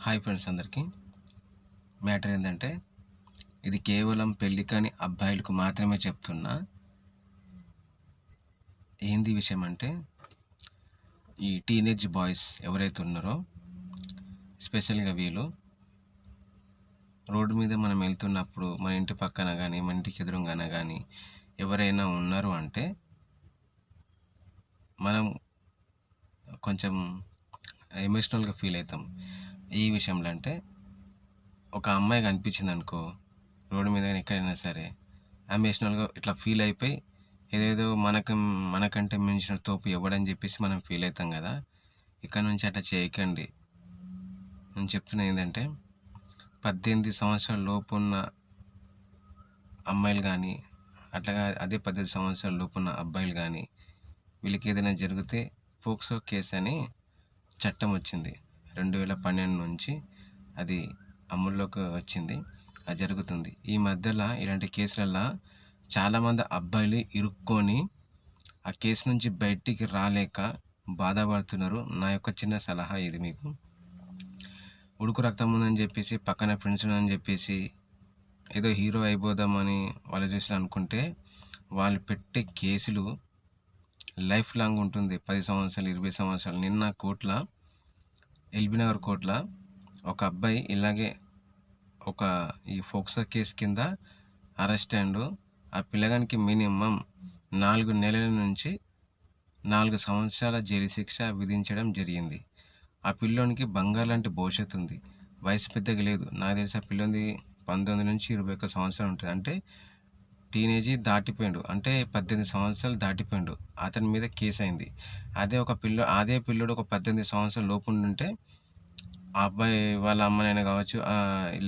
Hi friends అందరికీ. Matter ఏంటంటే ఇది కేవలం పెళ్లి కాని అబ్బాయిలకు మాత్రమే చెప్తున్నా. ఏంది విషయం అంటే ఈ టీనేజ్ బాయ్స్ ఎవరైతే ఉన్నారో స్పెషల్గా వీళ్ళు రోడ్డు మీద మనం వెళ్తున్నప్పుడు మన ఇంటి పక్కన కానీ మన ఇంటికి ఎదురుగానే కానీ ఎవరైనా ఉన్నారు అంటే మనం కొంచెం ఎమోషనల్గా ఫీల్ అవుతాం. ఈ విషయంలో అంటే ఒక అమ్మాయి కనిపించింది అనుకో రోడ్డు మీద కానీ ఎక్కడైనా సరే ఎమోషనల్గా ఇట్లా ఫీల్ అయిపోయి ఏదేదో మనకంటే మించిన తోపు ఇవ్వడని చెప్పేసి మనం ఫీల్ అవుతాం కదా. ఇక్కడ నుంచి అట్లా చేయకండి. నేను చెప్తున్నా ఏంటంటే 18 సంవత్సరాల లోపు ఉన్న అమ్మాయిలు కానీ అట్లాగా అదే 18 సంవత్సరాల లోపు ఉన్న అబ్బాయిలు కానీ వీళ్ళకి ఏదైనా జరిగితే పోక్సో కేసు అని చట్టం వచ్చింది 2012 నుంచి. అది అమల్లోకి వచ్చింది, అది జరుగుతుంది. ఈ మధ్యలో ఇలాంటి కేసులల్లో చాలామంది అబ్బాయిలు ఇరుక్కొని ఆ కేసు నుంచి బయటికి రాలేక బాధపడుతున్నారు. నా యొక్క చిన్న సలహా ఇది మీకు. ఉడుకు రక్తం ఉందని చెప్పేసి పక్కన ఫ్రెండ్స్ అని చెప్పేసి ఏదో హీరో అయిపోదామని వాళ్ళ దృష్టిలో అనుకుంటే వాళ్ళు పెట్టే కేసులు లైఫ్ లాంగ్ ఉంటుంది. 10 సంవత్సరాలు 20 సంవత్సరాలు. నిన్న కోర్టులో ఎల్బీనగర్ కోర్టులో ఒక అబ్బాయి ఇలాగే ఈ ఫోక్సో కేసు కింద అరెస్ట్ అయ్యిండు. ఆ పిల్లగానికి మినిమం 4 నెలల నుంచి 4 సంవత్సరాల జైలు శిక్ష విధించడం జరిగింది. ఆ పిల్లోనికి బంగారు లాంటి భవిష్యత్తు ఉంది. వయసు పెద్దగా లేదు. నాకు తెలిసి ఆ పిల్లోనిది 19 నుంచి 21 సంవత్సరాలు ఉంటుంది. అంటే టీనేజీ దాటిపోయిండు, అంటే 18 సంవత్సరాలు దాటిపోయిండు. అతని మీద కేసు అయింది. అదే పిల్లోడు ఒక 18 సంవత్సరాల లోపు ఉండుంటే ఆ అబ్బాయి వాళ్ళ అమ్మనైనా కావచ్చు,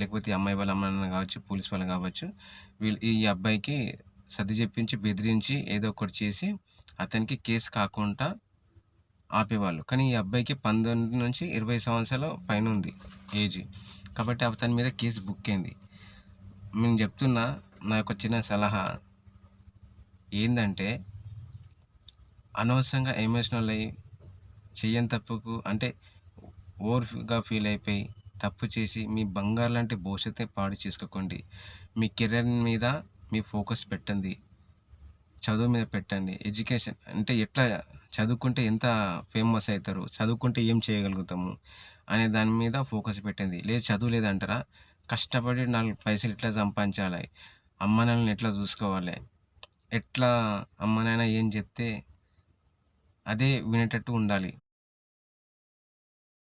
లేకపోతే ఈ అమ్మాయి వాళ్ళ అమ్మనైనా కావచ్చు, పోలీస్ వాళ్ళు కావచ్చు, ఈ అబ్బాయికి సర్ది చెప్పించి బెదిరించి ఏదో ఒకటి చేసి అతనికి కేసు కాకుండా ఆపేవాళ్ళు. కానీ ఈ అబ్బాయికి 19 నుంచి 20 సంవత్సరాల పైన ఉంది ఏజ్. కాబట్టి అతని మీద కేసు బుక్ అయింది. నేను చెప్తున్నా, నా యొక్క చిన్న సలహా ఏంటంటే అనవసరంగా ఎమోషనల్ అయ్యి చెయ్యని తప్పుకు అంటే ఓవర్గా ఫీల్ అయిపోయి తప్పు చేసి మీ బంగారు లాంటి భవిష్యత్తుని పాడు చేసుకోకండి. మీ కెరీర్ మీద మీ ఫోకస్ పెట్టండి. చదువు మీద పెట్టండి. ఎడ్యుకేషన్ అంటే ఎట్లా చదువుకుంటే ఎంత ఫేమస్ అవుతారు, చదువుకుంటే ఏం చేయగలుగుతాము అనే దాని మీద ఫోకస్ పెట్టండి. లేదు చదువు లేదంటారా, కష్టపడి 4 పైసలు ఎట్లా సంపాదించాలి, అమ్మ నాన్నని ఎట్లా చూసుకోవాలి, ఎట్లా అమ్మ నాన్న ఏం చెప్తే అదే వినేటట్టు ఉండాలి.